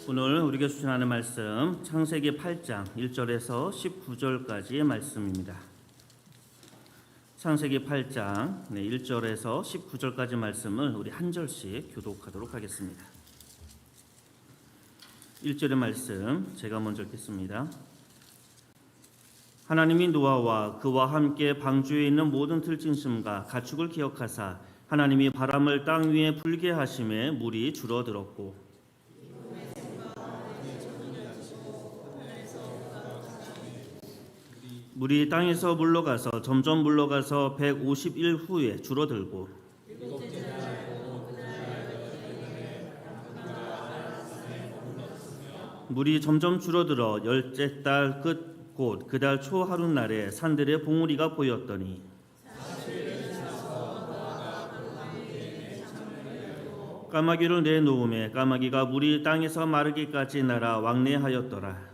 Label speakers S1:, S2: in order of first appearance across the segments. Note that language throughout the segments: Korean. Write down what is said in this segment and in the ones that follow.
S1: 오늘 우리가 수신하는 말씀 창세기 8장 1절에서 19절까지의 말씀입니다. 창세기 8장 1절에서 19절까지 말씀을 우리 한 절씩 교독하도록 하겠습니다. 1절의 말씀 제가 먼저 읽겠습니다. 하나님이 노아와 그와 함께 방주에 있는 모든 들짐승과 가축을 기억하사 하나님이 바람을 땅 위에 불게 하심에 물이 줄어들었고 물이 땅에서 물러가서 점점 물러가서 150일 후에 줄어들고 물이 점점 줄어들어 열째 달 끝 곧 그 달 초 하룻날에 산들의 봉우리가 보였더니 까마귀를 내놓음에 까마귀가 물이 땅에서 마르기까지 날아 왕래하였더라.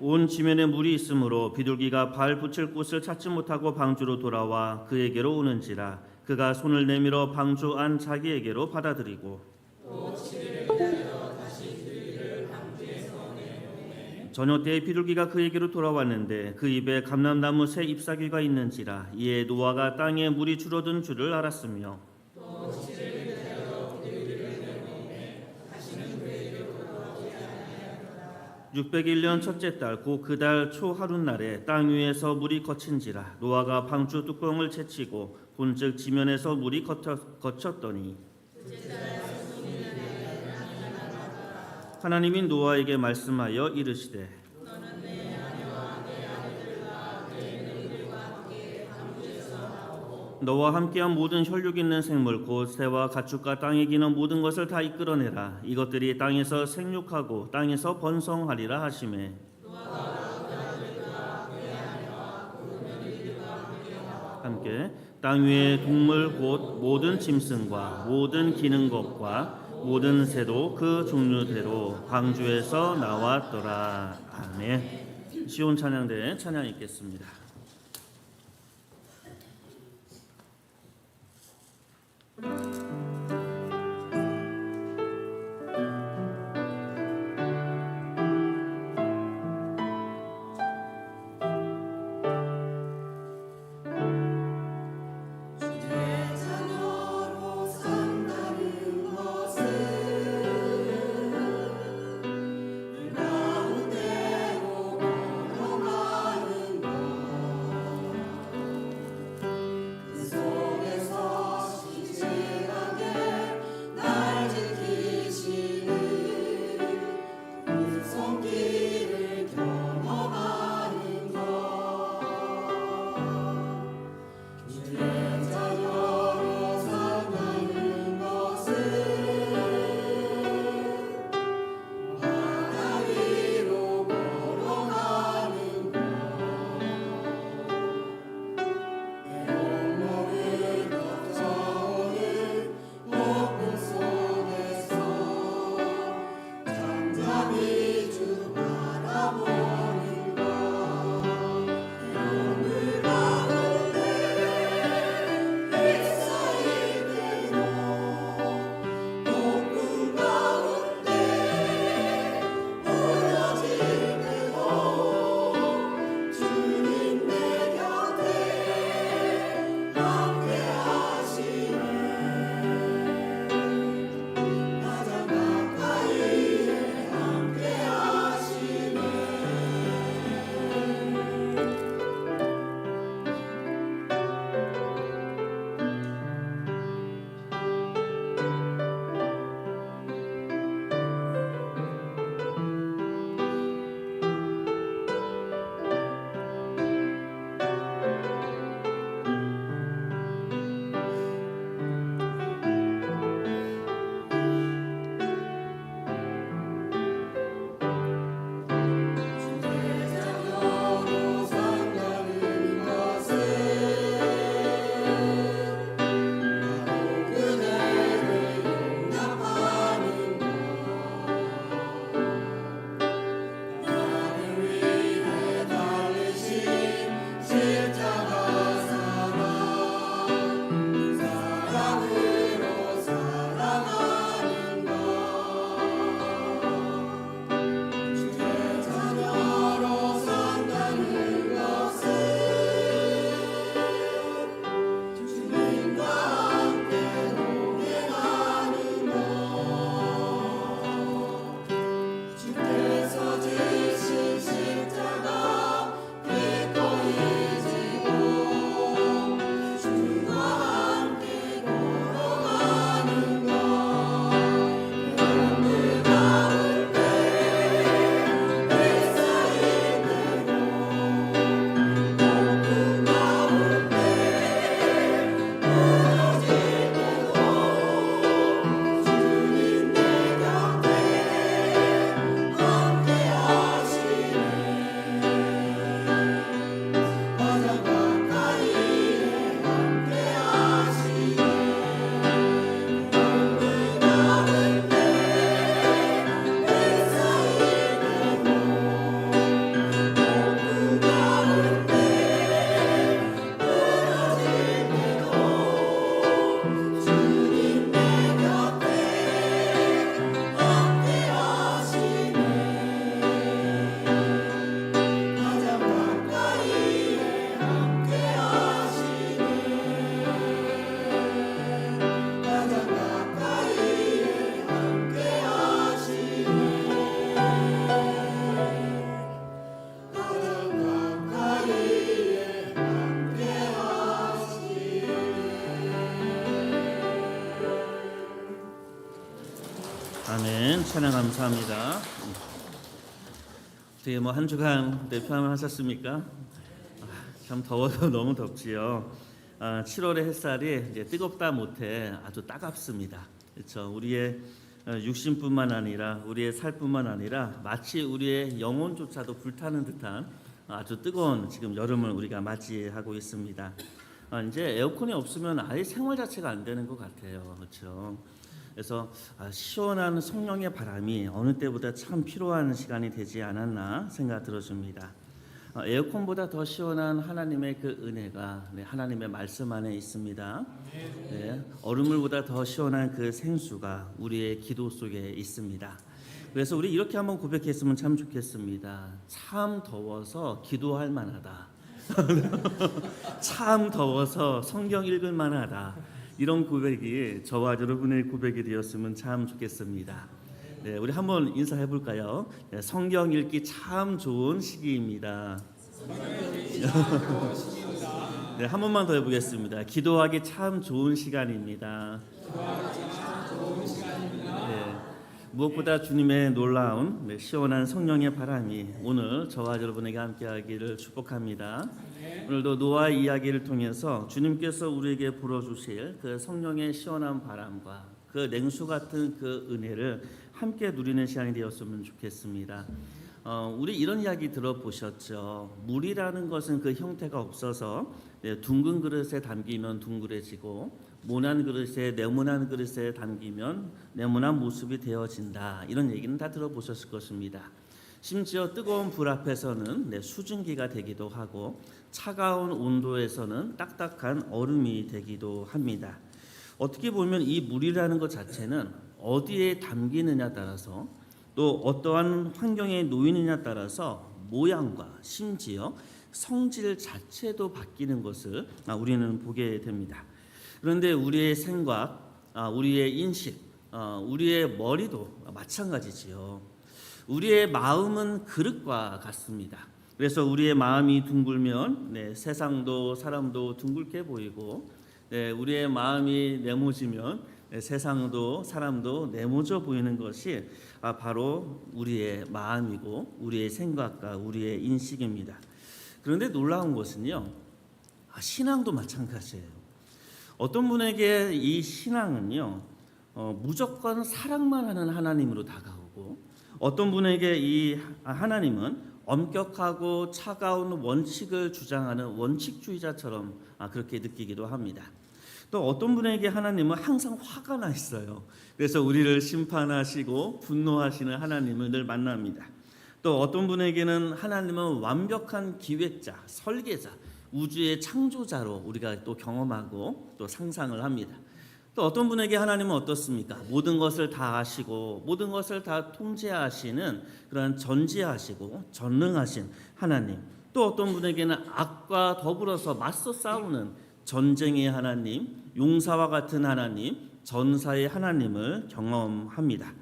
S1: 온 지면에 물이 있으므로 비둘기가 발 붙일 곳을 찾지 못하고 방주로 돌아와 그에게로 오는지라 그가 손을 내밀어 방주 안 자기에게로 받아들이고 저녁 때에 비둘기가 그에게로 돌아왔는데 그 입에 감람나무 새 잎사귀가 있는지라 이에 노아가 땅에 물이 줄어든 줄을 알았으며 601년 첫째 달 곧 그 달 초 하룻날에 땅 위에서 물이 거친지라 노아가 방주 뚜껑을 채치고 본즉 지면에서 물이 거쳤더니 하나님이 노아에게 말씀하여 이르시되 너와 함께한 모든 혈육 있는 생물 곧 새와 가축과 땅에 기는 모든 것을 다 이끌어내라. 이것들이 땅에서 생육하고 땅에서 번성하리라 하시매 함께 땅 위의 동물 곧 모든 짐승과 모든 기는 것과 모든 새도 그 종류대로 방주에서 나왔더라. 아멘. 시온 찬양대 찬양 읽겠습니다. 아멘. 찬양 감사합니다. 어떻게 한 주간 평안하셨습니까? 참 더워서 너무 덥지요. 7월의 햇살이 이제 뜨겁다 못해 아주 따갑습니다. 그렇죠. 우리의 육신뿐만 아니라 우리의 살뿐만 아니라 마치 우리의 영혼조차도 불타는 듯한 아주 뜨거운 지금 여름을 우리가 맞이하고 있습니다. 이제 에어컨이 없으면 아예 생활 자체가 안 되는 것 같아요. 그렇죠. 그래서 시원한 성령의 바람이 어느 때보다 참 필요한 시간이 되지 않았나 생각 들어집니다. 에어컨보다 더 시원한 하나님의 그 은혜가 하나님의 말씀 안에 있습니다. 네, 얼음물보다 더 시원한 그 생수가 우리의 기도 속에 있습니다. 그래서 우리 이렇게 한번 고백했으면 참 좋겠습니다. 참 더워서 기도할 만하다. 참 더워서 성경 읽을 만하다. 이런 고백이 저와 여러분의 고백이 되었으면 참 좋겠습니다. 네, 우리 한번 인사해 볼까요? 네, 성경 읽기 참 좋은 시기입니다. 네, 한 번만 더 해보겠습니다. 기도하기 참 좋은 시간입니다. 네, 무엇보다 주님의 놀라운 시원한 성령의 바람이 오늘 저와 여러분에게 함께하기를 축복합니다. 오늘도 노아 이야기를 통해서 주님께서 우리에게 불어주실 그 성령의 시원한 바람과 그 냉수 같은 그 은혜를 함께 누리는 시간이 되었으면 좋겠습니다. 우리 이런 이야기 들어보셨죠? 물이라는 것은 그 형태가 없어서 둥근 그릇에 담기면 둥그레지고 모난 그릇에 네모난 그릇에 담기면 네모난 모습이 되어진다. 이런 얘기는 다 들어보셨을 것입니다. 심지어 뜨거운 불 앞에서는 수증기가 되기도 하고 차가운 온도에서는 딱딱한 얼음이 되기도 합니다. 어떻게 보면 이 물이라는 것 자체는 어디에 담기느냐 따라서 또 어떠한 환경에 놓이느냐 따라서 모양과 심지어 성질 자체도 바뀌는 것을 우리는 보게 됩니다. 그런데 우리의 생각, 우리의 인식, 우리의 머리도 마찬가지지요. 우리의 마음은 그릇과 같습니다. 그래서 우리의 마음이 둥글면 세상도 사람도 둥글게 보이고 우리의 마음이 네모지면 세상도 사람도 네모져 보이는 것이 바로 우리의 마음이고 우리의 생각과 우리의 인식입니다. 그런데 놀라운 것은요, 신앙도 마찬가지예요. 어떤 분에게 이 신앙은요 무조건 사랑만 하는 하나님으로 다가오고 어떤 분에게 이 하나님은 엄격하고 차가운 원칙을 주장하는 원칙주의자처럼 그렇게 느끼기도 합니다. 또 어떤 분에게 하나님은 항상 화가 나 있어요. 그래서 우리를 심판하시고 분노하시는 하나님을 늘 만납니다. 또 어떤 분에게는 하나님은 완벽한 기획자, 설계자, 우주의 창조자로 우리가 또 경험하고 또 상상을 합니다. 또 어떤 분에게 하나님은 어떻습니까? 모든 것을 다 아시고 모든 것을 다 통제하시는 그런 전지하시고 전능하신 하나님. 또 어떤 분에게는 악과 더불어서 맞서 싸우는 전쟁의 하나님, 용사와 같은 하나님, 전사의 하나님을 경험합니다.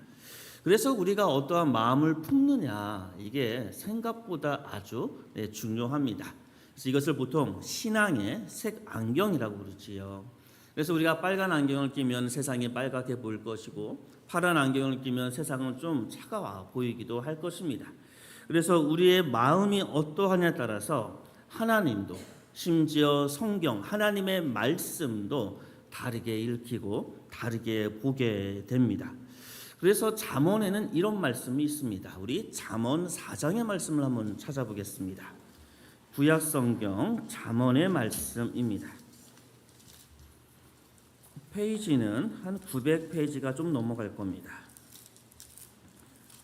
S1: 그래서 우리가 어떠한 마음을 품느냐 이게 생각보다 아주 중요합니다. 그래서 이것을 보통 신앙의 색 안경이라고 부르지요. 그래서 우리가 빨간 안경을 끼면 세상이 빨갛게 보일 것이고 파란 안경을 끼면 세상은 좀 차가워 보이기도 할 것입니다. 그래서 우리의 마음이 어떠하냐에 따라서 하나님도 심지어 성경 하나님의 말씀도 다르게 읽히고 다르게 보게 됩니다. 그래서 잠언에는 이런 말씀이 있습니다. 우리 잠언 4장의 말씀을 한번 찾아보겠습니다. 구약 성경 잠언의 말씀입니다. 페이지는 한 900페이지가 좀 넘어갈 겁니다.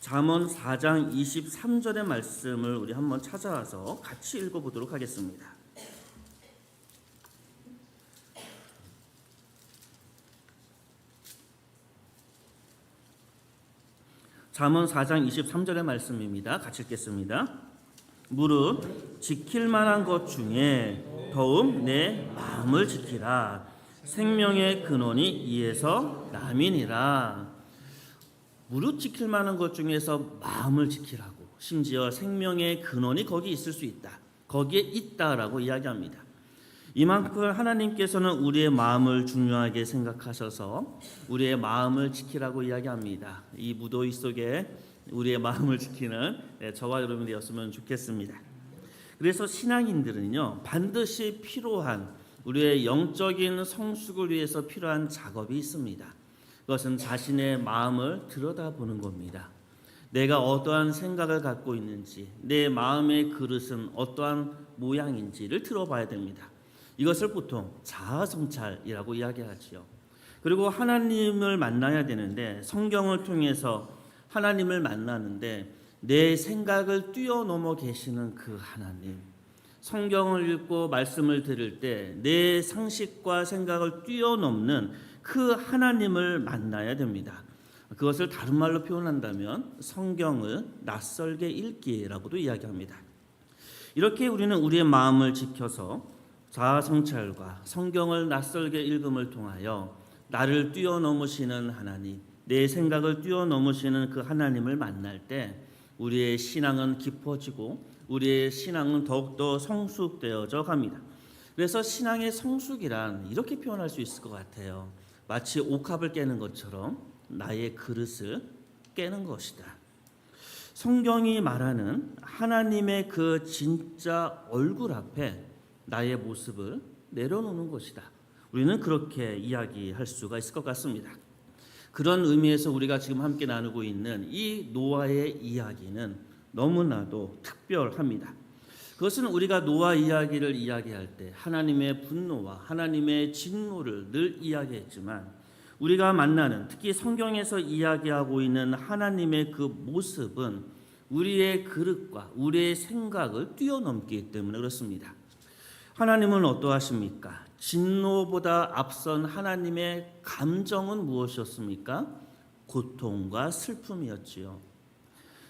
S1: 잠언 4장 23절의 말씀을 우리 한번 찾아와서 같이 읽어보도록 하겠습니다. 잠언 4장 23절의 말씀입니다. 같이 읽겠습니다. 무릇 지킬 만한 것 중에 더욱 내 마음을 지키라. 생명의 근원이 이에서 남이니라. 무릇 지킬 만한 것 중에서 마음을 지키라고, 심지어 생명의 근원이 거기 있을 수 있다, 거기에 있다라고 이야기합니다. 이만큼 하나님께서는 우리의 마음을 중요하게 생각하셔서 우리의 마음을 지키라고 이야기합니다. 이 무더위 속에 우리의 마음을 지키는 저와 여러분이었으면 좋겠습니다. 그래서 신앙인들은요, 반드시 필요한 우리의 영적인 성숙을 위해서 필요한 작업이 있습니다. 그것은 자신의 마음을 들여다보는 겁니다. 내가 어떠한 생각을 갖고 있는지, 내 마음의 그릇은 어떠한 모양인지를 들어봐야 됩니다. 이것을 보통 자아성찰이라고 이야기하지요. 그리고 하나님을 만나야 되는데, 성경을 통해서 하나님을 만나는데 내 생각을 뛰어넘어 계시는 그 하나님, 성경을 읽고 말씀을 들을 때 내 상식과 생각을 뛰어넘는 그 하나님을 만나야 됩니다. 그것을 다른 말로 표현한다면 성경을 낯설게 읽기라고도 이야기합니다. 이렇게 우리는 우리의 마음을 지켜서 자아성찰과 성경을 낯설게 읽음을 통하여 나를 뛰어넘으시는 하나님, 내 생각을 뛰어넘으시는 그 하나님을 만날 때 우리의 신앙은 깊어지고 우리의 신앙은 더욱더 성숙되어져 갑니다. 그래서 신앙의 성숙이란 이렇게 표현할 수 있을 것 같아요. 마치 옥합을 깨는 것처럼 나의 그릇을 깨는 것이다. 성경이 말하는 하나님의 그 진짜 얼굴 앞에 나의 모습을 내려놓는 것이다. 우리는 그렇게 이야기할 수가 있을 것 같습니다. 그런 의미에서 우리가 지금 함께 나누고 있는 이 노아의 이야기는 너무나도 특별합니다. 그것은 우리가 노아 이야기를 이야기할 때 하나님의 분노와 하나님의 진노를 늘 이야기했지만, 우리가 만나는, 특히 성경에서 이야기하고 있는 하나님의 그 모습은 우리의 그릇과 우리의 생각을 뛰어넘기 때문에 그렇습니다. 하나님은 어떠하십니까? 진노보다 앞선 하나님의 감정은 무엇이었습니까? 고통과 슬픔이었지요.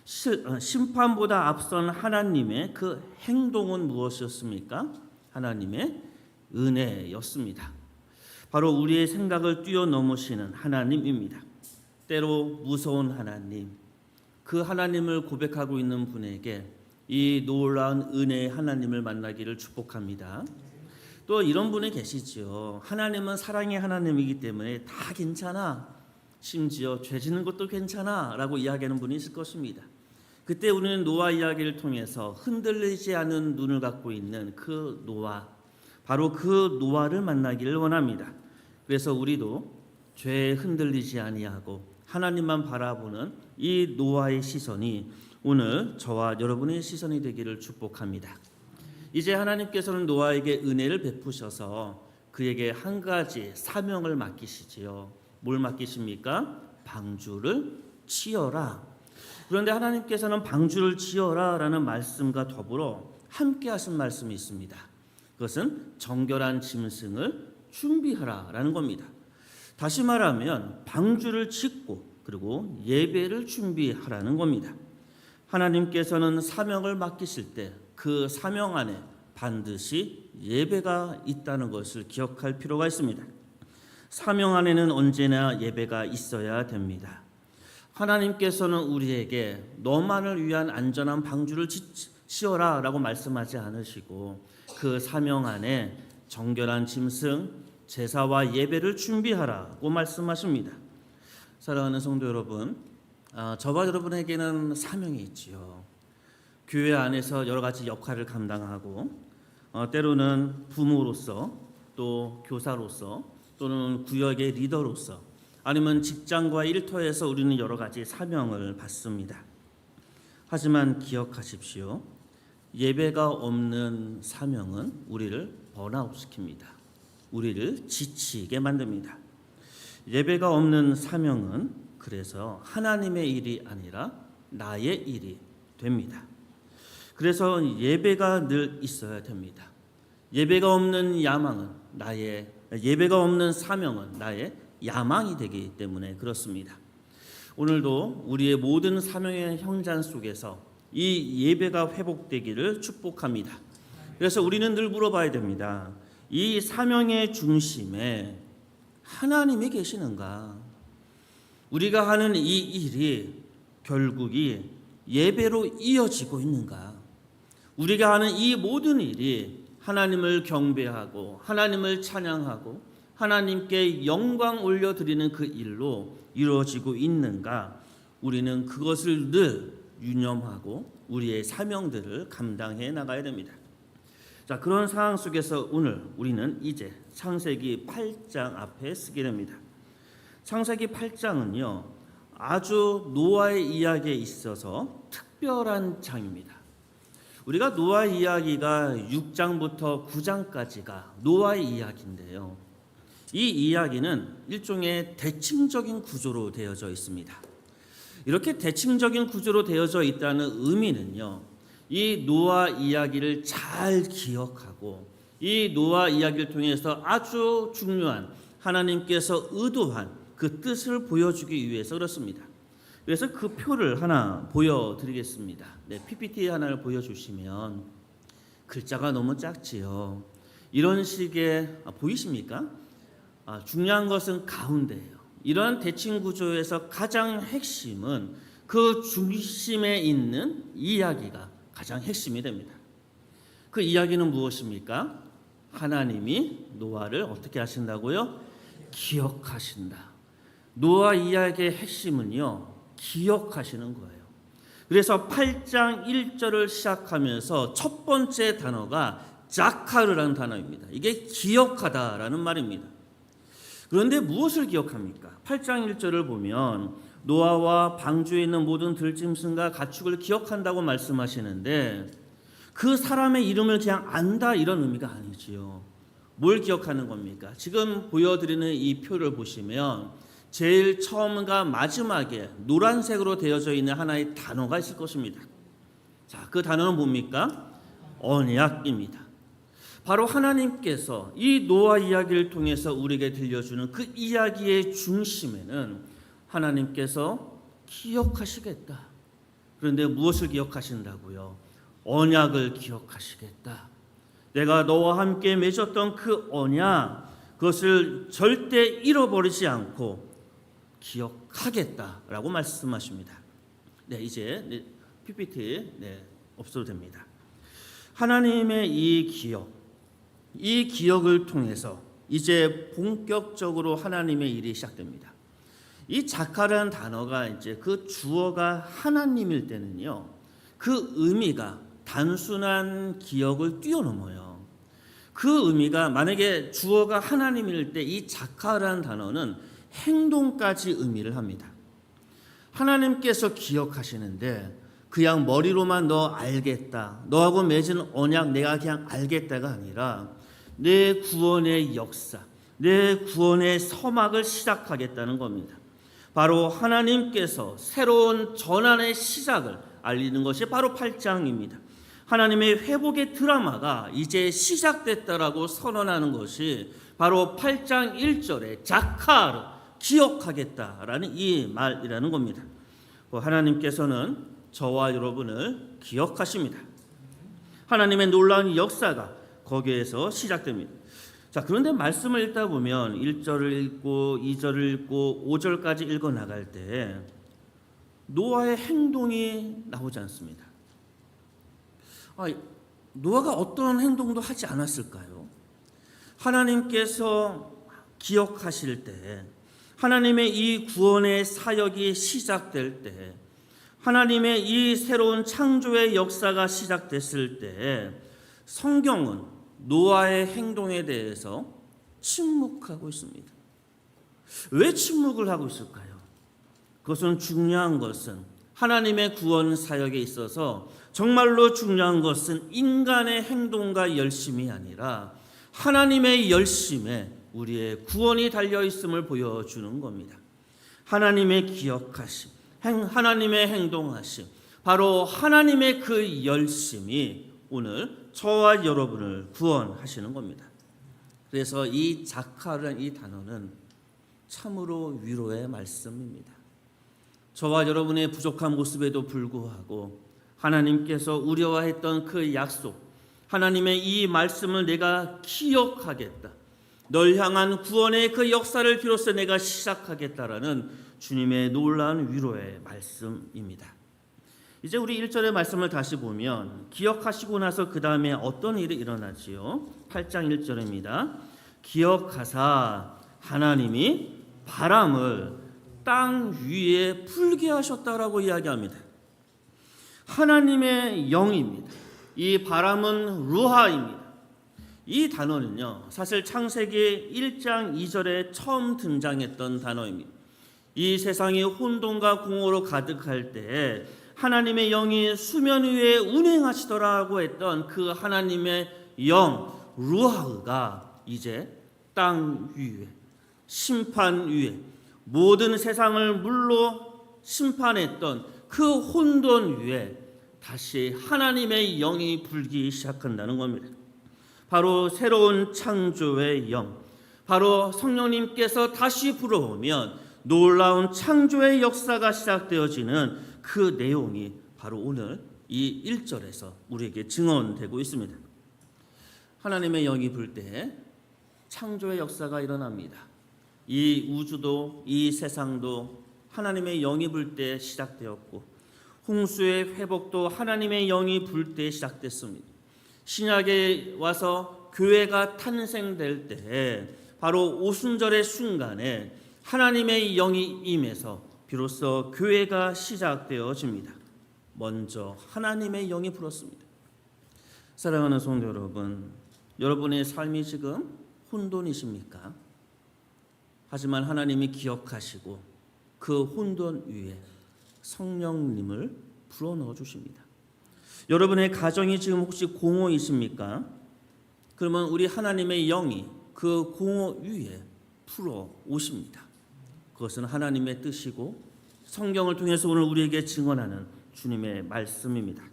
S1: 심판보다 앞선 하나님의 그 행동은 무엇이었습니까? 하나님의 은혜였습니다. 바로 우리의 생각을 뛰어넘으시는 하나님입니다. 때로 무서운 하나님, 그 하나님을 고백하고 있는 분에게 이 놀라운 은혜의 하나님을 만나기를 축복합니다. 또 이런 분이 계시죠. 하나님은 사랑의 하나님이기 때문에 다 괜찮아, 심지어 죄 짓는 것도 괜찮아 라고 이야기하는 분이 있을 것입니다. 그때 우리는 노아 이야기를 통해서 흔들리지 않은 눈을 갖고 있는 그 노아, 바로 그 노아를 만나기를 원합니다. 그래서 우리도 죄에 흔들리지 아니하고 하나님만 바라보는 이 노아의 시선이 오늘 저와 여러분의 시선이 되기를 축복합니다. 이제 하나님께서는 노아에게 은혜를 베푸셔서 그에게 한 가지 사명을 맡기시지요. 뭘 맡기십니까? 방주를 지어라. 그런데 하나님께서는 방주를 지어라 라는 말씀과 더불어 함께 하신 말씀이 있습니다. 그것은 정결한 짐승을 준비하라 라는 겁니다. 다시 말하면 방주를 짓고 그리고 예배를 준비하라는 겁니다. 하나님께서는 사명을 맡기실 때 그 사명 안에 반드시 예배가 있다는 것을 기억할 필요가 있습니다. 사명 안에는 언제나 예배가 있어야 됩니다. 하나님께서는 우리에게 너만을 위한 안전한 방주를 지어라 라고 말씀하지 않으시고 그 사명 안에 정결한 짐승, 제사와 예배를 준비하라고 말씀하십니다. 사랑하는 성도 여러분, 저와 여러분에게는 사명이 있지요. 교회 안에서 여러 가지 역할을 감당하고 때로는 부모로서, 또 교사로서, 또는 구역의 리더로서, 아니면 직장과 일터에서 우리는 여러 가지 사명을 받습니다. 하지만 기억하십시오. 예배가 없는 사명은 우리를 번아웃시킵니다. 우리를 지치게 만듭니다. 예배가 없는 사명은 그래서 하나님의 일이 아니라 나의 일이 됩니다. 그래서 예배가 늘 있어야 됩니다. 예배가 없는 예배가 없는 사명은 나의 야망이 되기 때문에 그렇습니다. 오늘도 우리의 모든 사명의 현장 속에서 이 예배가 회복되기를 축복합니다. 그래서 우리는 늘 물어봐야 됩니다. 이 사명의 중심에 하나님이 계시는가? 우리가 하는 이 일이 결국이 예배로 이어지고 있는가? 우리가 하는 이 모든 일이 하나님을 경배하고 하나님을 찬양하고 하나님께 영광 올려드리는 그 일로 이루어지고 있는가, 우리는 그것을 늘 유념하고 우리의 사명들을 감당해 나가야 됩니다. 자, 그런 상황 속에서 오늘 우리는 이제 창세기 8장 앞에 쓰게 됩니다. 창세기 8장은요, 아주 노아의 이야기에 있어서 특별한 장입니다. 우리가 노아 이야기가 6장부터 9장까지가 노아의 이야기인데요, 이 이야기는 일종의 대칭적인 구조로 되어져 있습니다. 이렇게 대칭적인 구조로 되어져 있다는 의미는요, 이 노아 이야기를 잘 기억하고 이 노아 이야기를 통해서 아주 중요한 하나님께서 의도한 그 뜻을 보여주기 위해서 그렇습니다. 그래서 그 표를 하나 보여드리겠습니다. 네, PPT 하나를 보여주시면 글자가 너무 작지요. 이런 식의 보이십니까? 중요한 것은 가운데예요. 이러한 대칭 구조에서 가장 핵심은 그 중심에 있는 이야기가 가장 핵심이 됩니다. 그 이야기는 무엇입니까? 하나님이 노아를 어떻게 하신다고요? 기억하신다. 노아 이야기의 핵심은요, 기억하시는 거예요. 그래서 8장 1절을 시작하면서 첫 번째 단어가 자카르라는 단어입니다. 이게 기억하다라는 말입니다. 그런데 무엇을 기억합니까? 8장 1절을 보면 노아와 방주에 있는 모든 들짐승과 가축을 기억한다고 말씀하시는데, 그 사람의 이름을 그냥 안다 이런 의미가 아니지요. 뭘 기억하는 겁니까? 지금 보여드리는 이 표를 보시면 제일 처음과 마지막에 노란색으로 되어져 있는 하나의 단어가 있을 것입니다. 자, 그 단어는 뭡니까? 언약입니다. 바로 하나님께서 이 노아 이야기를 통해서 우리에게 들려주는 그 이야기의 중심에는 하나님께서 기억하시겠다. 그런데 무엇을 기억하신다고요? 언약을 기억하시겠다. 내가 너와 함께 맺었던 그 언약, 그것을 절대 잃어버리지 않고 기억하겠다라고 말씀하십니다. 네, 이제 PPT 없어도 됩니다. 하나님의 이 기억을 통해서 이제 본격적으로 하나님의 일이 시작됩니다. 이 자카라는 단어가 이제 그 주어가 하나님일 때는요, 그 의미가 단순한 기억을 뛰어넘어요. 그 의미가 만약에 주어가 하나님일 때 이 자카라는 단어는 행동까지 의미를 합니다. 하나님께서 기억하시는데 그냥 머리로만 너 알겠다, 너하고 맺은 언약 내가 그냥 알겠다가 아니라 내 구원의 역사, 내 구원의 서막을 시작하겠다는 겁니다. 바로 하나님께서 새로운 전환의 시작을 알리는 것이 바로 8장입니다. 하나님의 회복의 드라마가 이제 시작됐다라고 선언하는 것이 바로 8장 1절의 자카르, 기억하겠다라는 이 말이라는 겁니다. 하나님께서는 저와 여러분을 기억하십니다. 하나님의 놀라운 역사가 거기에서 시작됩니다. 자, 그런데 말씀을 읽다 보면 1절을 읽고 2절을 읽고 5절까지 읽어 나갈 때 노아의 행동이 나오지 않습니다. 노아가 어떤 행동도 하지 않았을까요? 하나님께서 기억하실 때, 하나님의 이 구원의 사역이 시작될 때, 하나님의 이 새로운 창조의 역사가 시작됐을 때 성경은 노아의 행동에 대해서 침묵하고 있습니다. 왜 침묵을 하고 있을까요? 그것은 중요한 것은 하나님의 구원 사역에 있어서 정말로 중요한 것은 인간의 행동과 열심이 아니라 하나님의 열심에 우리의 구원이 달려있음을 보여주는 겁니다. 하나님의 기억하심, 하나님의 행동하심, 바로 하나님의 그 열심이 오늘 저와 여러분을 구원하시는 겁니다. 그래서 이 자카라는 이 단어는 참으로 위로의 말씀입니다. 저와 여러분의 부족한 모습에도 불구하고 하나님께서 우려했던 그 약속, 하나님의 이 말씀을 내가 기억하겠다, 널 향한 구원의 그 역사를 비로소 내가 시작하겠다라는 주님의 놀라운 위로의 말씀입니다. 이제 우리 1절의 말씀을 다시 보면 기억하시고 나서 그 다음에 어떤 일이 일어나지요? 8장 1절입니다. 기억하사 하나님이 바람을 땅 위에 불게 하셨다라고 이야기합니다. 하나님의 영입니다. 이 바람은 루하입니다. 이 단어는요, 사실 창세기 1장 2절에 처음 등장했던 단어입니다. 이 세상이 혼돈과 공허로 가득할 때 하나님의 영이 수면 위에 운행하시더라고 했던 그 하나님의 영 루하가 이제 땅 위에, 심판 위에, 모든 세상을 물로 심판했던 그 혼돈 위에 다시 하나님의 영이 불기 시작한다는 겁니다. 바로 새로운 창조의 영, 바로 성령님께서 다시 불어오면 놀라운 창조의 역사가 시작되어지는 그 내용이 바로 오늘 이 1절에서 우리에게 증언되고 있습니다. 하나님의 영이 불 때 창조의 역사가 일어납니다. 이 우주도 이 세상도 하나님의 영이 불 때 시작되었고, 홍수의 회복도 하나님의 영이 불 때 시작됐습니다. 신약에 와서 교회가 탄생될 때 바로 오순절의 순간에 하나님의 영이 임해서 비로소 교회가 시작되어집니다. 먼저 하나님의 영이 불었습니다. 사랑하는 성도 여러분, 여러분의 삶이 지금 혼돈이십니까? 하지만 하나님이 기억하시고 그 혼돈 위에 성령님을 불어넣어 주십니다. 여러분의 가정이 지금 혹시 공허이십니까? 그러면 우리 하나님의 영이 그 공허 위에 풀어 오십니다. 그것은 하나님의 뜻이고 성경을 통해서 오늘 우리에게 증언하는 주님의 말씀입니다.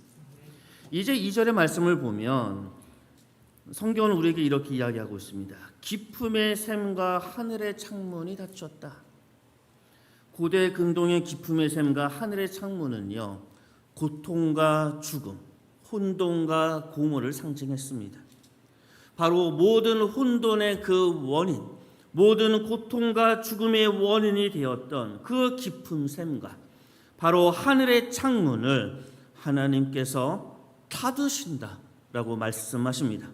S1: 이제 2절의 말씀을 보면 성경은 우리에게 이렇게 이야기하고 있습니다. 기품의 샘과 하늘의 창문이 닫혔다. 고대 근동의 기품의 샘과 하늘의 창문은요, 고통과 죽음, 혼돈과 공허를 상징했습니다. 바로 모든 혼돈의 그 원인, 모든 고통과 죽음의 원인이 되었던 그 깊은 샘과 바로 하늘의 창문을 하나님께서 닫으신다라고 말씀하십니다.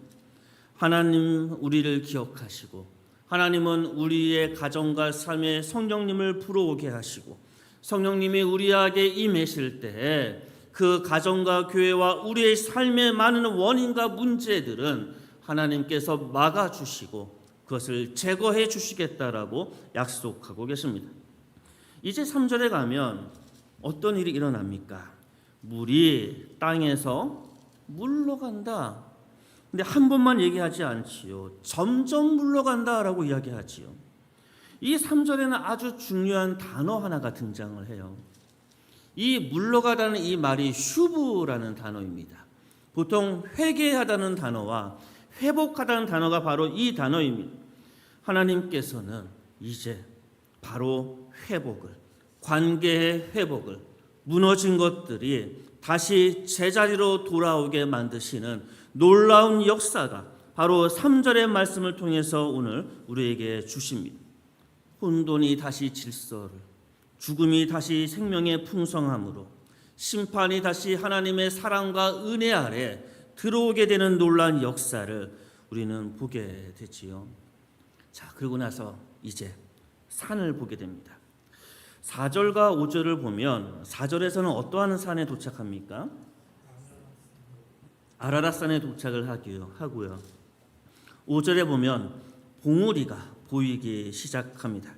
S1: 하나님 우리를 기억하시고 하나님은 우리의 가정과 삶에 성령님을 불어오게 하시고 성령님이 우리에게 임하실 때 그 가정과 교회와 우리의 삶의 많은 원인과 문제들은 하나님께서 막아주시고 그것을 제거해 주시겠다라고 약속하고 계십니다. 이제 3절에 가면 어떤 일이 일어납니까? 물이 땅에서 물러간다. 근데 한 번만 얘기하지 않지요. 점점 물러간다라고 이야기하지요. 이 3절에는 아주 중요한 단어 하나가 등장을 해요. 이 물러가다는 이 말이 슈브라는 단어입니다. 보통 회개하다는 단어와 회복하다는 단어가 바로 이 단어입니다. 하나님께서는 이제 바로 회복을, 관계의 회복을, 무너진 것들이 다시 제자리로 돌아오게 만드시는 놀라운 역사가 바로 3절의 말씀을 통해서 오늘 우리에게 주십니다. 혼돈이 다시 질서를, 죽음이 다시 생명의 풍성함으로, 심판이 다시 하나님의 사랑과 은혜 아래 들어오게 되는 놀라운 역사를 우리는 보게 되지요. 자, 그러고 나서 이제 산을 보게 됩니다. 4절과 5절을 보면 4절에서는 어떠한 산에 도착합니까? 아라랏산에 도착을 하고요. 5절에 보면 봉우리가 보이기 시작합니다.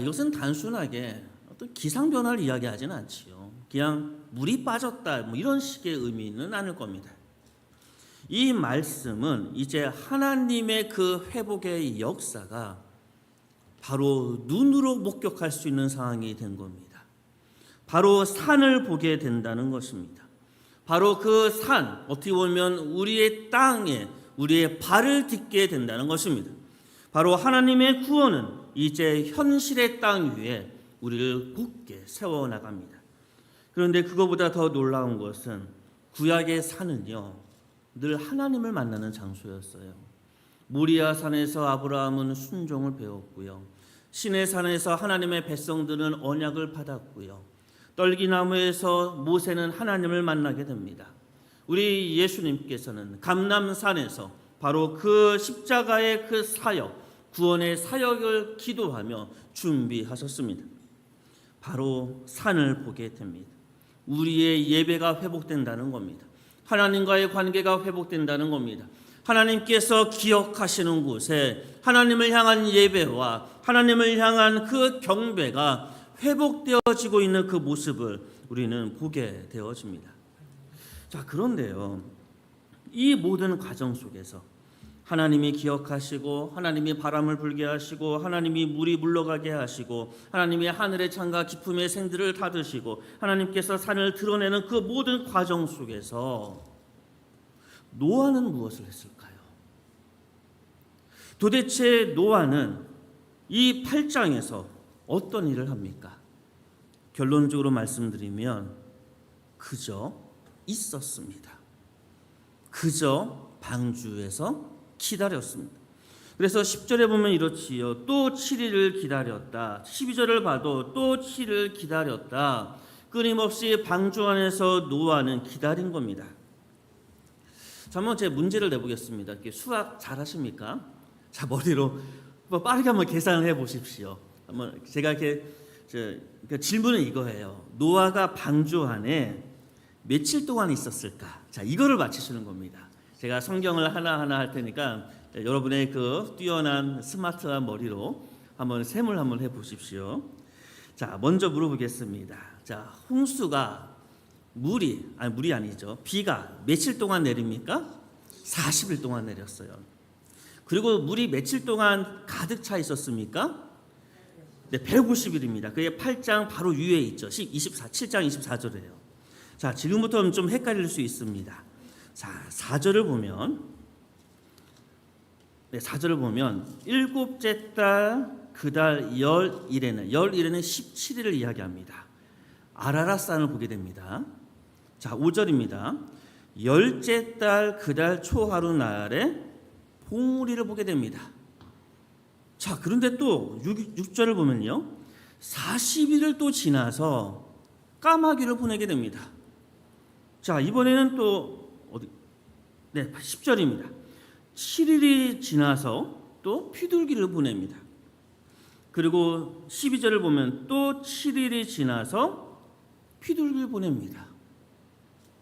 S1: 이것은 단순하게 어떤 기상 변화를 이야기하지는 않지요. 그냥 물이 빠졌다 뭐 이런 식의 의미는 아닐 겁니다. 이 말씀은 이제 하나님의 그 회복의 역사가 바로 눈으로 목격할 수 있는 상황이 된 겁니다. 바로 산을 보게 된다는 것입니다. 바로 그 산, 어떻게 보면 우리의 땅에 우리의 발을 딛게 된다는 것입니다. 바로 하나님의 구원은 이제 현실의 땅 위에 우리를 굳게 세워나갑니다. 그런데 그거보다 더 놀라운 것은 구약의 산은요, 늘 하나님을 만나는 장소였어요. 모리아 산에서 아브라함은 순종을 배웠고요. 시내 산에서 하나님의 백성들은 언약을 받았고요. 떨기나무에서 모세는 하나님을 만나게 됩니다. 우리 예수님께서는 감람산에서 바로 그 십자가의 그 사역, 구원의 사역을 기도하며 준비하셨습니다. 바로 산을 보게 됩니다. 우리의 예배가 회복된다는 겁니다. 하나님과의 관계가 회복된다는 겁니다. 하나님께서 기억하시는 곳에 하나님을 향한 예배와 하나님을 향한 그 경배가 회복되어지고 있는 그 모습을 우리는 보게 되어집니다. 자, 그런데요, 이 모든 과정 속에서 하나님이 기억하시고 하나님이 바람을 불게 하시고 하나님이 물이 물러가게 하시고 하나님이 하늘의 창과 깊음의 생들을 닫으시고 하나님께서 산을 드러내는 그 모든 과정 속에서 노아는 무엇을 했을까요? 도대체 노아는 이 8장에서 어떤 일을 합니까? 결론적으로 말씀드리면 그저 있었습니다. 그저 방주에서 기다렸습니다. 그래서 10절에 보면 이렇지요. 또 7일을 기다렸다. 12절을 봐도 또 7일을 기다렸다. 끊임없이 방주 안에서 노아는 기다린 겁니다. 자, 한번 제 문제를 내보겠습니다. 이렇게 수학 잘하십니까? 자, 머리로 빠르게 한번 계산을 해보십시오. 한번 제가 그러니까 질문은 이거예요. 노아가 방주 안에 며칠 동안 있었을까? 자, 이거를 맞히시는 겁니다. 제가 성경을 하나하나 할 테니까 여러분의 그 뛰어난 스마트한 머리로 한번 셈을 한번 해보십시오. 자, 먼저 물어보겠습니다. 자, 홍수가 물이 아니죠. 비가 며칠 동안 내립니까? 40일 동안 내렸어요. 그리고 물이 며칠 동안 가득 차 있었습니까? 네, 150일입니다. 그게 8장 바로 위에 있죠. 7장 24절이에요. 자, 지금부터는 좀 헷갈릴 수 있습니다. 자, 4절을 보면 일곱째 달 그 달 열일에는 17일을 이야기합니다. 아라랏산을 보게 됩니다. 자, 5절입니다. 열째 달 그 달 초하루 날에 봉우리를 보게 됩니다. 자, 그런데 또 6절을 보면요, 40일을 또 지나서 까마귀를 보내게 됩니다. 자, 이번에는 또 10절입니다. 7일이 지나서 또 휘둘기를 보냅니다. 그리고 12절을 보면 또 7일이 지나서 휘둘기를 보냅니다.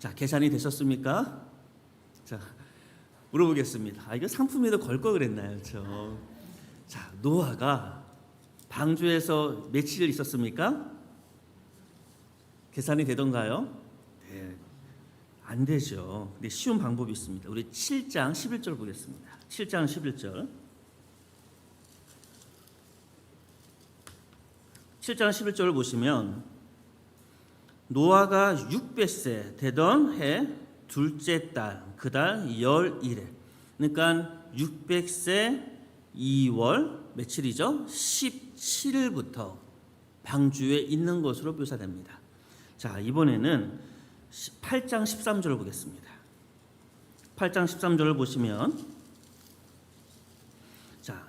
S1: 자, 계산이 되셨습니까? 자, 물어보겠습니다. 이거 상품에도 걸 걸 그랬나요? 자, 노아가 방주에서 며칠 있었습니까? 계산이 되던가요? 네, 안 되죠. 근데 쉬운 방법이 있습니다. 우리 7장 11절 보겠습니다. 7장 11절. 7장 11절을 보시면 노아가 600세 되던 해 둘째 달 그 달 열일에, 그러니까 600세 2월 며칠이죠? 17일부터 방주에 있는 것으로 묘사됩니다. 자, 이번에는 8장 13절을 보겠습니다. 8장 13절을 보시면, 자,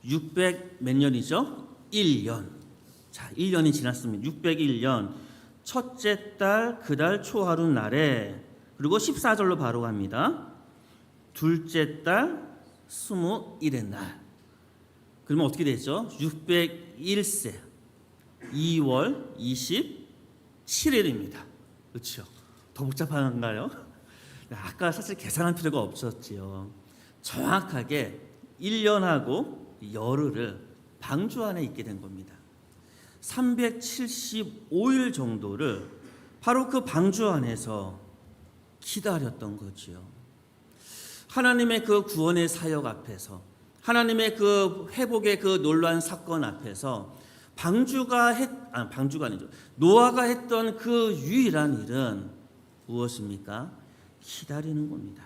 S1: 600 몇 년이죠? 1년. 자, 1년이 지났습니다. 601년 첫째 달 그 달 초하루 날에, 그리고 14절로 바로 갑니다. 둘째 달 21의 날. 그러면 어떻게 되죠? 601세 2월 27일입니다. 그렇죠? 더 복잡한가요? 아까 사실 계산할 필요가 없었지요. 정확하게 1년하고 열흘을 방주 안에 있게 된 겁니다. 375일 정도를 바로 그 방주 안에서 기다렸던 거지요. 하나님의 그 구원의 사역 앞에서, 하나님의 그 회복의 그 놀라운 사건 앞에서 방주가 아니죠. 노아가 했던 그 유일한 일은 무엇입니까? 기다리는 겁니다.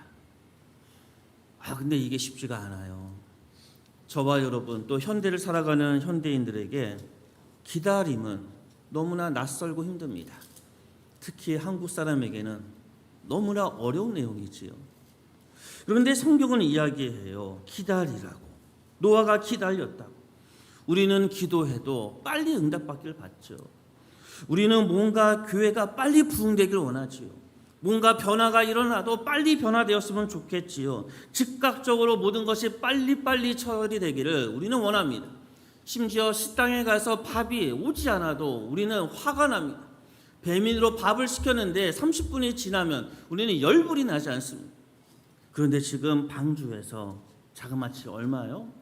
S1: 근데 이게 쉽지가 않아요. 저와 여러분, 또 현대를 살아가는 현대인들에게 기다림은 너무나 낯설고 힘듭니다. 특히 한국 사람에게는 너무나 어려운 내용이지요. 그런데 성경은 이야기해요. 기다리라고. 노아가 기다렸다고. 우리는 기도해도 빨리 응답받기를 받죠. 우리는 뭔가 교회가 빨리 부흥되기를 원하지요. 뭔가 변화가 일어나도 빨리 변화되었으면 좋겠지요. 즉각적으로 모든 것이 빨리빨리 처리되기를 우리는 원합니다. 심지어 식당에 가서 밥이 오지 않아도 우리는 화가 납니다. 배민으로 밥을 시켰는데 30분이 지나면 우리는 열불이 나지 않습니다. 그런데 지금 방주에서 자그마치 얼마요?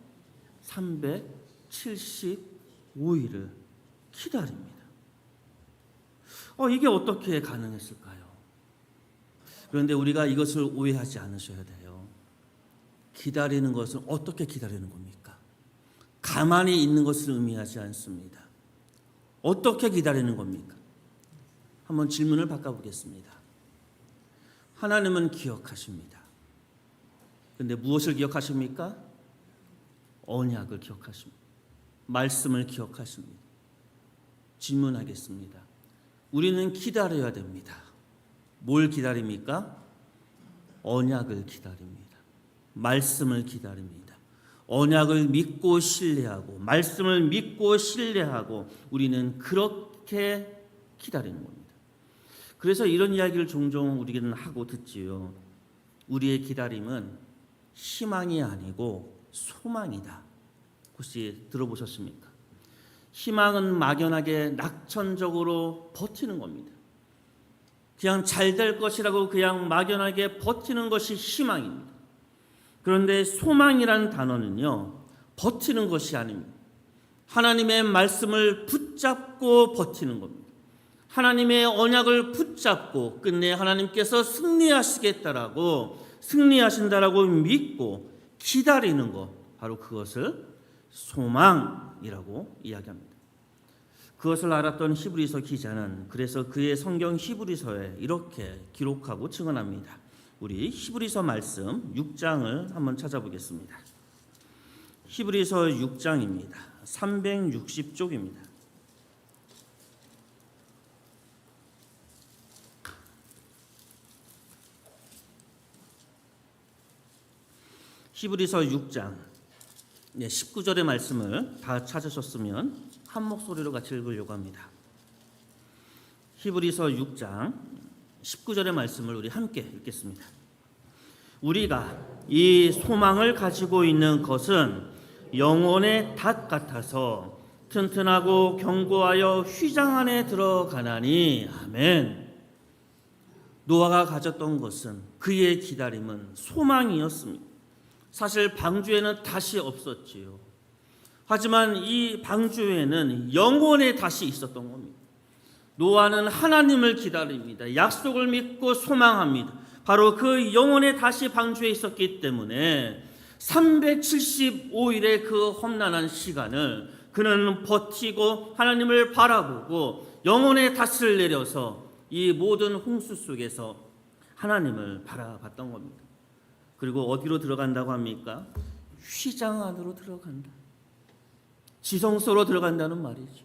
S1: 375일을 기다립니다. 이게 어떻게 가능했을까요? 그런데 우리가 이것을 오해하지 않으셔야 돼요. 기다리는 것은 어떻게 기다리는 겁니까? 가만히 있는 것을 의미하지 않습니다. 어떻게 기다리는 겁니까? 한번 질문을 바꿔보겠습니다. 하나님은 기억하십니다. 그런데 무엇을 기억하십니까? 언약을 기억하십니다. 말씀을 기억하십니다. 질문하겠습니다. 우리는 기다려야 됩니다. 뭘 기다립니까? 언약을 기다립니다. 말씀을 기다립니다. 언약을 믿고 신뢰하고 말씀을 믿고 신뢰하고 우리는 그렇게 기다리는 겁니다. 그래서 이런 이야기를 종종 우리는 하고 듣지요. 우리의 기다림은 희망이 아니고 소망이다. 혹시 들어보셨습니까? 희망은 막연하게 낙천적으로 버티는 겁니다. 그냥 잘 될 것이라고 그냥 막연하게 버티는 것이 희망입니다. 그런데 소망이란 단어는요, 버티는 것이 아닙니다. 하나님의 말씀을 붙잡고 버티는 겁니다. 하나님의 언약을 붙잡고 끝내 하나님께서 승리하신다라고 믿고 기다리는 것, 바로 그것을 소망이라고 이야기합니다. 그것을 알았던 히브리서 기자는 그래서 그의 성경 히브리서에 이렇게 기록하고 증언합니다. 우리 히브리서 말씀 6장을 한번 찾아보겠습니다. 히브리서 6장입니다. 360쪽입니다. 히브리서 6장 19절의 말씀을 다 찾으셨으면 한 목소리로 같이 읽으려고 합니다. 히브리서 6장 19절의 말씀을 우리 함께 읽겠습니다. 우리가 이 소망을 가지고 있는 것은 영혼의 닷 같아서 튼튼하고 견고하여 휘장 안에 들어가나니. 아멘. 노아가 가졌던 것은, 그의 기다림은 소망이었습니다. 사실 방주에는 닷이 없었지요. 하지만 이 방주에는 영혼의 닷이 있었던 겁니다. 노아는 하나님을 기다립니다. 약속을 믿고 소망합니다. 바로 그 영혼의 닷이 방주에 있었기 때문에 375일의 그 험난한 시간을 그는 버티고 하나님을 바라보고 영혼의 닷을 내려서 이 모든 홍수 속에서 하나님을 바라봤던 겁니다. 그리고 어디로 들어간다고 합니까? 휘장 안으로 들어간다. 지성소로 들어간다는 말이죠.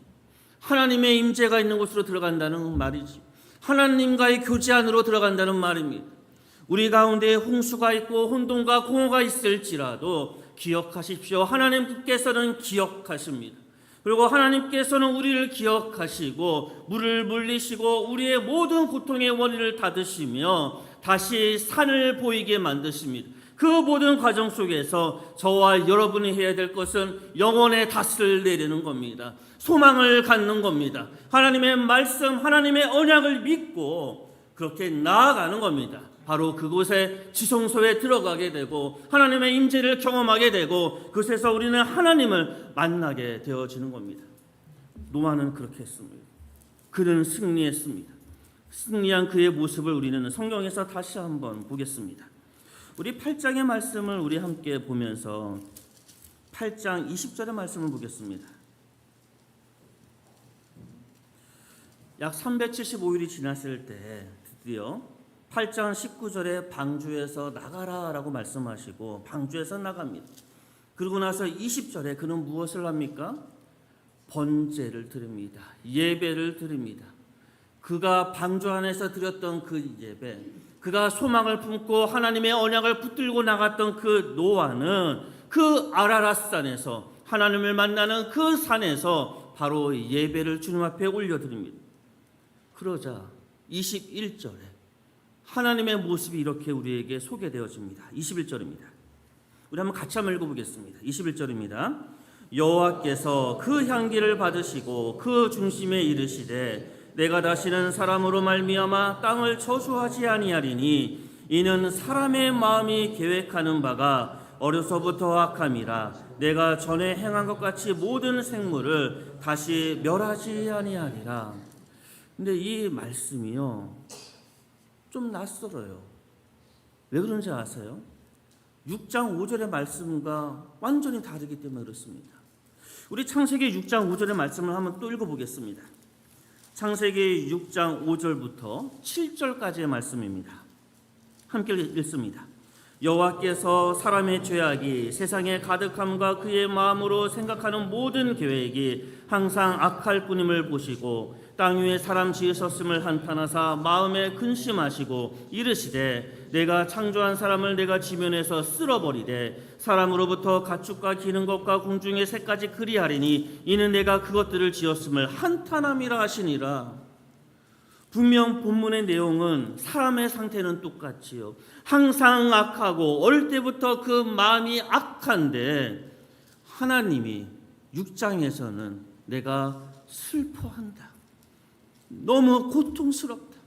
S1: 하나님의 임재가 있는 곳으로 들어간다는 말이죠. 하나님과의 교제 안으로 들어간다는 말입니다. 우리 가운데 홍수가 있고 혼돈과 공허가 있을지라도 기억하십시오. 하나님께서는 기억하십니다. 그리고 하나님께서는 우리를 기억하시고 물을 물리시고 우리의 모든 고통의 원인을 닫으시며 다시 산을 보이게 만드십니다. 그 모든 과정 속에서 저와 여러분이 해야 될 것은 영혼의 닷을 내리는 겁니다. 소망을 갖는 겁니다. 하나님의 말씀, 하나님의 언약을 믿고 그렇게 나아가는 겁니다. 바로 그곳에 지성소에 들어가게 되고 하나님의 임재를 경험하게 되고 그곳에서 우리는 하나님을 만나게 되어지는 겁니다. 노아는 그렇게 했습니다. 그는 승리했습니다. 승리한 그의 모습을 우리는 성경에서 다시 한번 보겠습니다. 우리 8장의 말씀을 우리 함께 보면서 8장 20절의 말씀을 보겠습니다. 약 375일이 지났을 때 드디어 8장 19절에 방주에서 나가라라고 말씀하시고 방주에서 나갑니다. 그러고 나서 20절에 그는 무엇을 합니까? 번제를 드립니다. 예배를 드립니다. 그가 방주 안에서 드렸던 그 예배, 그가 소망을 품고 하나님의 언약을 붙들고 나갔던 그 노아는 그 아라랏산에서 하나님을 만나는 그 산에서 바로 예배를 주님 앞에 올려드립니다. 그러자 21절에 하나님의 모습이 이렇게 우리에게 소개되어집니다. 21절입니다. 우리 한번 같이 한번 읽어보겠습니다. 21절입니다. 여호와께서 그 향기를 받으시고 그 중심에 이르시되 내가 다시는 사람으로 말미암아 땅을 저주하지 아니하리니 이는 사람의 마음이 계획하는 바가 어려서부터 악함이라 내가 전에 행한 것 같이 모든 생물을 다시 멸하지 아니하리라. 근데 이 말씀이요 좀 낯설어요. 왜 그런지 아세요? 6장 5절의 말씀과 완전히 다르기 때문에 그렇습니다. 우리 창세기 6장 5절의 말씀을 한번 또 읽어보겠습니다. 창세기 6장 5절부터 7절까지의 말씀입니다. 함께 읽습니다. 여호와께서 사람의 죄악이 세상에 가득함과 그의 마음으로 생각하는 모든 계획이 항상 악할 뿐임을 보시고 땅 위에 사람 지으셨음을 한탄하사 마음에 근심하시고 이르시되 내가 창조한 사람을 내가 지면에서 쓸어버리되 사람으로부터 가축과 기는 것과 공중의 새까지 그리하리니 이는 내가 그것들을 지었음을 한탄함이라 하시니라. 분명 본문의 내용은 사람의 상태는 똑같지요. 항상 악하고 어릴 때부터 그 마음이 악한데 하나님이 6장에서는 내가 슬퍼한다. 너무 고통스럽다.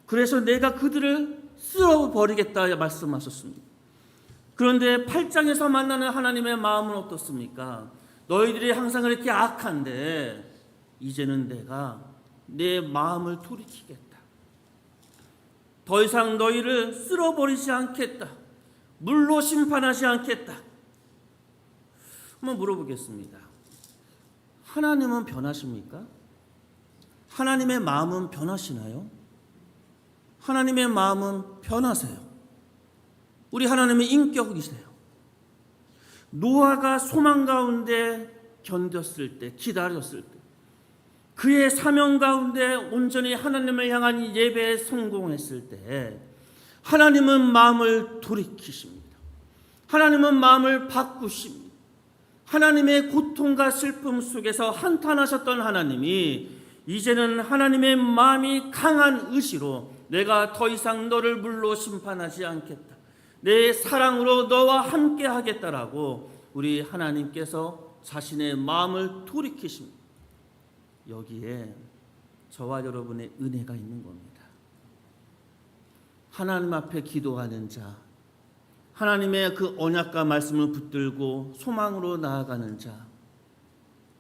S1: 그래서 내가 그들을 쓸어버리겠다 말씀하셨습니다. 그런데 8장에서 만나는 하나님의 마음은 어떻습니까? 너희들이 항상 그렇게 악한데 이제는 내가 내 마음을 돌이키겠다. 더 이상 너희를 쓸어버리지 않겠다. 물로 심판하지 않겠다. 한번 물어보겠습니다. 하나님은 변하십니까? 하나님의 마음은 변하시나요? 하나님의 마음은 변하세요. 우리 하나님의 인격이세요. 노아가 소망 가운데 견뎠을 때, 기다렸을 때, 그의 사명 가운데 온전히 하나님을 향한 예배에 성공했을 때 하나님은 마음을 돌이키십니다. 하나님은 마음을 바꾸십니다. 하나님의 고통과 슬픔 속에서 한탄하셨던 하나님이 이제는 하나님의 마음이 강한 의지로 내가 더 이상 너를 물로 심판하지 않겠다. 내 사랑으로 너와 함께 하겠다라고 우리 하나님께서 자신의 마음을 돌이키십니다. 여기에 저와 여러분의 은혜가 있는 겁니다. 하나님 앞에 기도하는 자, 하나님의 그 언약과 말씀을 붙들고 소망으로 나아가는 자,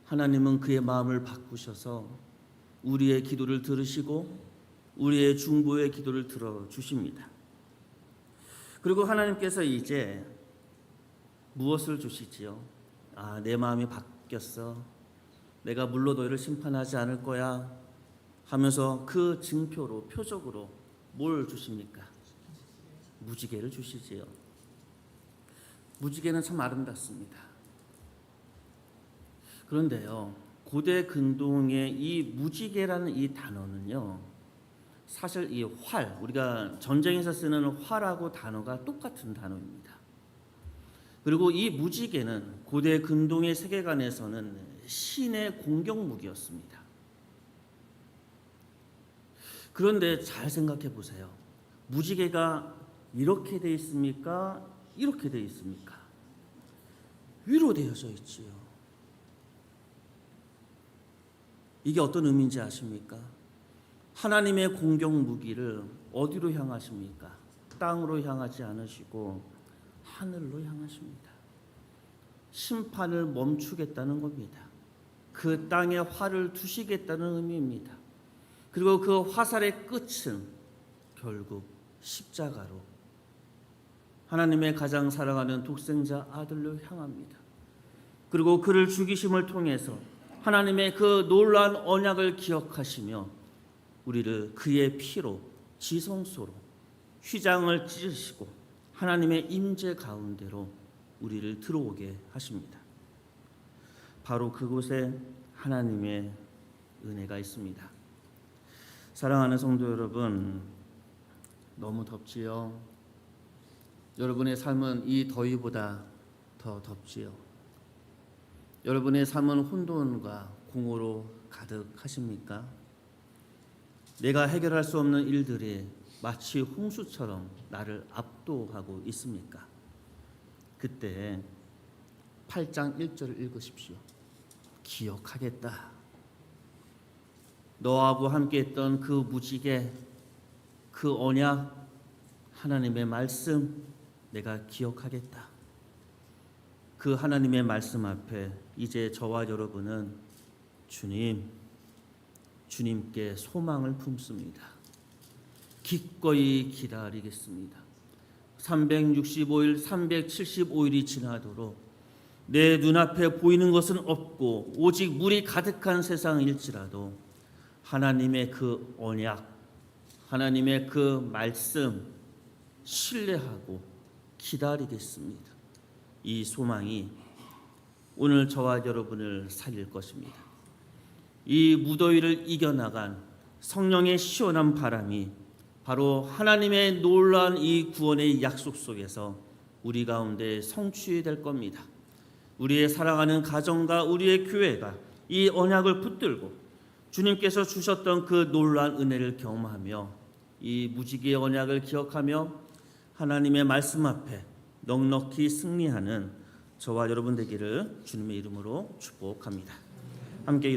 S1: 하나님은 그의 마음을 바꾸셔서 우리의 기도를 들으시고 우리의 중보의 기도를 들어주십니다. 그리고 하나님께서 이제 무엇을 주시지요? 내 마음이 바뀌었어. 내가 물로 너희를 심판하지 않을 거야 하면서 그 증표로 표적으로 뭘 주십니까? 무지개를 주시지요. 무지개는 참 아름답습니다. 그런데요, 고대 근동의 이 무지개라는 이 단어는요, 사실 이 활, 우리가 전쟁에서 쓰는 활하고 단어가 똑같은 단어입니다. 그리고 이 무지개는 고대 근동의 세계관에서는 신의 공격 무기였습니다. 그런데 잘 생각해 보세요. 무지개가 이렇게 돼 있습니까? 이렇게 돼 있습니까? 위로 되어져 있지요. 이게 어떤 의미인지 아십니까? 하나님의 공격 무기를 어디로 향하십니까? 땅으로 향하지 않으시고 하늘로 향하십니다. 심판을 멈추겠다는 겁니다. 그 땅에 활을 두시겠다는 의미입니다. 그리고 그 화살의 끝은 결국 십자가로 하나님의 가장 사랑하는 독생자 아들로 향합니다. 그리고 그를 죽이심을 통해서 하나님의 그 놀라운 언약을 기억하시며 우리를 그의 피로 지성소로 휘장을 찢으시고 하나님의 임재 가운데로 우리를 들어오게 하십니다. 바로 그곳에 하나님의 은혜가 있습니다. 사랑하는 성도 여러분, 너무 덥지요? 여러분의 삶은 이 더위보다 더 덥지요? 여러분의 삶은 혼돈과 공허로 가득하십니까? 내가 해결할 수 없는 일들이 마치 홍수처럼 나를 압도하고 있습니까? 그때 8장 1절을 읽으십시오. 기억하겠다. 너하고 함께했던 그 무지개, 그 언약, 하나님의 말씀 내가 기억하겠다. 그 하나님의 말씀 앞에 이제 저와 여러분은 주님께 소망을 품습니다. 기꺼이 기다리겠습니다. 365일, 375일이 지나도록 내 눈앞에 보이는 것은 없고 오직 물이 가득한 세상일지라도 하나님의 그 언약, 하나님의 그 말씀 신뢰하고 기다리겠습니다. 이 소망이 오늘 저와 여러분을 살릴 것입니다. 이 무더위를 이겨나간 성령의 시원한 바람이 바로 하나님의 놀라운 이 구원의 약속 속에서 우리 가운데 성취될 겁니다. 우리의 사랑하는 가정과 우리의 교회가 이 언약을 붙들고 주님께서 주셨던 그 놀라운 은혜를 경험하며 이 무지개의 언약을 기억하며 하나님의 말씀 앞에 넉넉히 승리하는 저와 여러분 되기를 주님의 이름으로 축복합니다. 함께